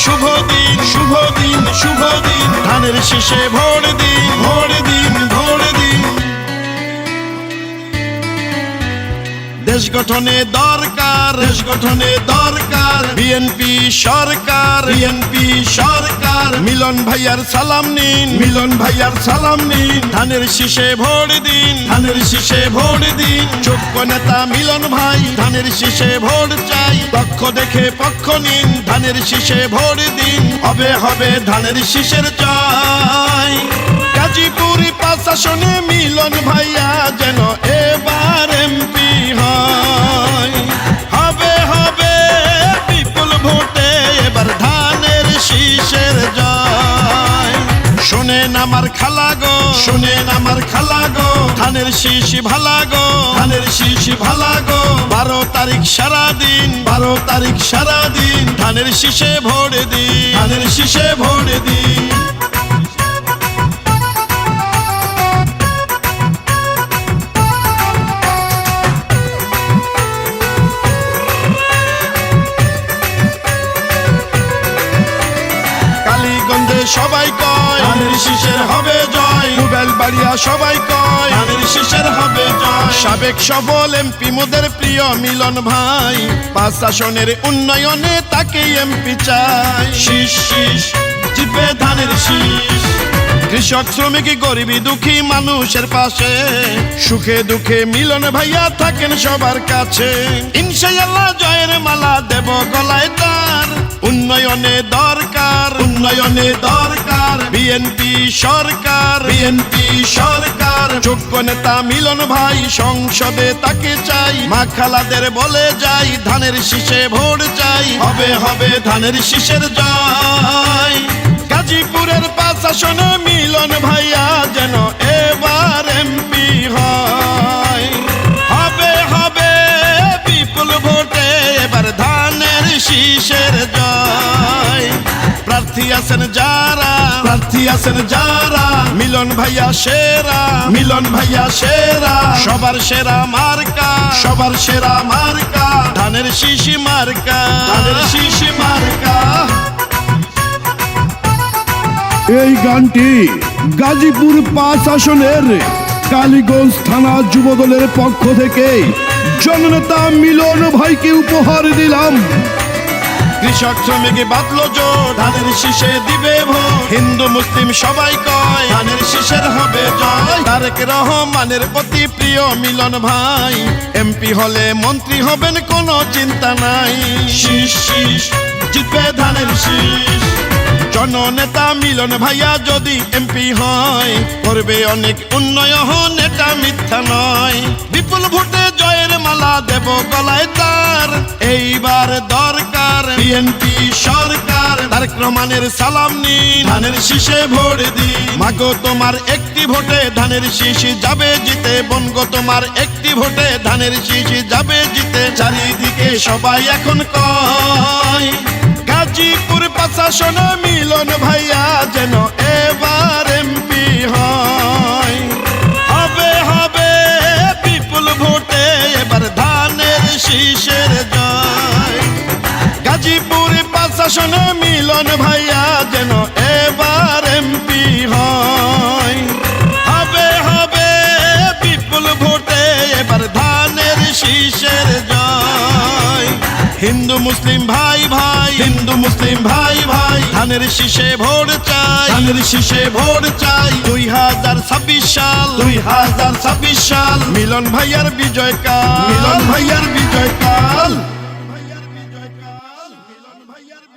শুভ দিন, শুভ দিন, শুভ দিন, ধানের শীষে ভোট দিন, ভোট দিন, ভোট দিন। দেশ গঠনে দরকার, দেশ গঠনে দরকার বিএনপি সরকার, বিএনপি সরকার। মিলন ভাইয়ার সালাম নিন, মিলন ভাইয়ার সালাম নিন, ধানের শীষে ভোট দিন, ধানের শীষে ভোট দিন। যোগ্য নেতা মিলন ভাই, ধানের শীষে ভোট চাই, পক্ষ দেখে পক্ষ নিন, ধানের শীষে ভোট দিন। হবে হবে ধানের শীষের জয়, গাজীপুর 5 আসনে মিলন ভাইয়া যেন এবার এমপি হয়। হবে হবে বিপুল ভোটে এবার ধানের শীষের জয়। শোনেন আমার খালা গো, শোনেন আমার খালা গো, ধানের শীষ ভালা গো, ধানের শীষ ভালা গো। 12 তারিখ সারাদিন, 12 তারিখ সারাদিন, ধানের শীষে ভোট দিন, ধানের শীষে ভোট দিন। সবাই কয় ধানের শীষের হবে জয়, রুবেল বাড়িয়া সবাই কয় ধানের শীষের হবে জয়। সাবেক সবল এমপি মোদের প্রিয় মিলন ভাই, 5 আসনের উন্নয়নে তাকে এমপি চাই। শীষ শীষ জিতবে ধানের শীষ, কৃষক শ্রমিক গরিবী দুঃখী মানুষের পাশে, সুখে দুঃখে মিলন ভাইয়া থাকেন সবার কাছে। ইনশাআল্লাহ জয়ের মালা দেব গলায় তার, উন্নয়নে দরকার, উন্নয়নে দরকার বিএনপি সরকার, বিএনপি সরকার। যোগ্য নেতা মিলন ভাই, সংসদে তাকে চাই, মা খালাদের বলে যাই ধানের শীষে ভোট চাই। হবে হবে ধানের শীষের জয়, গাজীপুরের 5 আসনে মিলন ভাইয়া যেন এবার এমপি হয়। হবে হবে বিপুল ভোটে এবার ধানের শীষের জয়। প্রার্থী আছেন যারা, প্রার্থী আছেন যারা, মিলন ভাইয়া সেরা, মিলন ভাইয়া সেরা। সবার সেরা মার্কা, সবার সেরা মার্কা, ধানের শীষ মার্কা, ধানের শীষ মার্কা। এই গানটি গাজীপুর 5 আসনের কালীগঞ্জ থানা যুবদলের পক্ষ থেকে জননেতা মিলন ভাইকে উপহার দিলাম। কৃষক শ্রমিক বাতলো জোর, ধানের শীষে দিবে ভোট, হিন্দু মুসলিম সবাই কয় ধানের শীষের হবে জয়। তারেক রহমানের অতি প্রিয় মিলন ভাই, এমপি হলে মন্ত্রী হবেন কোনো চিন্তা নাই। শীষ শীষ জিতবে ধানের শীষ, জননেতা মিলন ভাইয়া যদি এমপি হয়, করবে অনেক উন্নয়ন, এটা মিথ্যা নয়। বিপুল ভোটে জয়ের মালা দেব গলায় তার, এইবার দরকার বিএনপি সরকার। তারেক রহমানের সালাম নিন, ধানের শীষে ভোট দিন। মাগো তোমার একটি ভোটে ধানের শীষ যাবে জিতে, বনগো তোমার একটি ভোটে ধানের শীষ যাবে জিতে। চারিদিকে সবাই এখন কয় গাজীপুর 5 আসনে মিলন ভাইয়া যেন এবার এমপি হয়। হবে হবে বিপুল ভোটে এবার ধানের শীষের জয়, গাজীপুর 5 আসনে মিলন ভাইয়া যেন এবার এমপি হয়। হবে হবে বিপুল ভোটে এবার ধানের শীষের জয়। হিন্দু মুসলিম ভাই ভাই, হিন্দু মুসলিম ভাই ভাই, ধানের শীষে ভোট চাই, ধানের শীষে ভোট চাই। 2026 সাল, 2026 সাল, মিলন ভাইয়ার বিজয় কাল, মিলন ভাইয়ার বিজয় কাল।